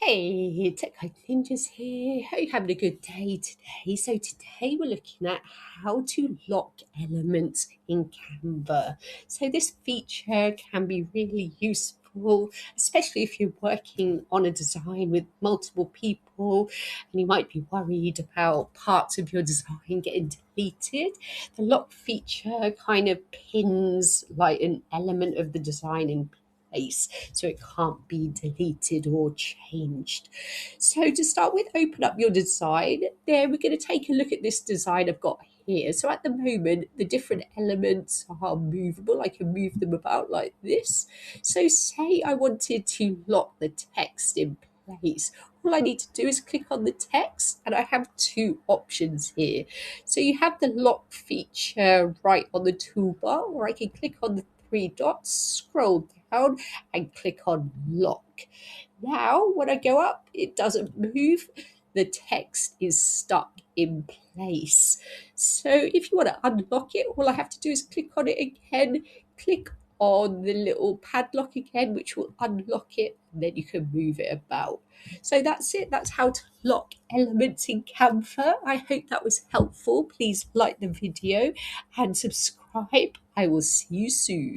Hey, Tech Guide Ninjas here. Hope you're having a good day today. So today we're looking at how to lock elements in Canva. So this feature can be really useful, especially if you're working on a design with multiple people and you might be worried about parts of your design getting deleted. The lock feature kind of pins like an element of the design in place so it can't be deleted or changed. So to start with, open up your design. There we're going to take a look at this design I've got here. So at the moment the different elements are movable. I can move them about like this. So say I wanted to lock the text in place. All I need to do is click on the text and I have two options here. So you have the lock feature right on the toolbar, or I can click on the three dots, scroll down and click on lock. Now, when I go up, it doesn't move. The text is stuck in place. So if you want to unlock it, all I have to do is click on it again, click on the little padlock again, which will unlock it, and then you can move it about. So that's it. That's how to lock elements in Canva. I hope that was helpful. Please like the video and subscribe. I will see you soon.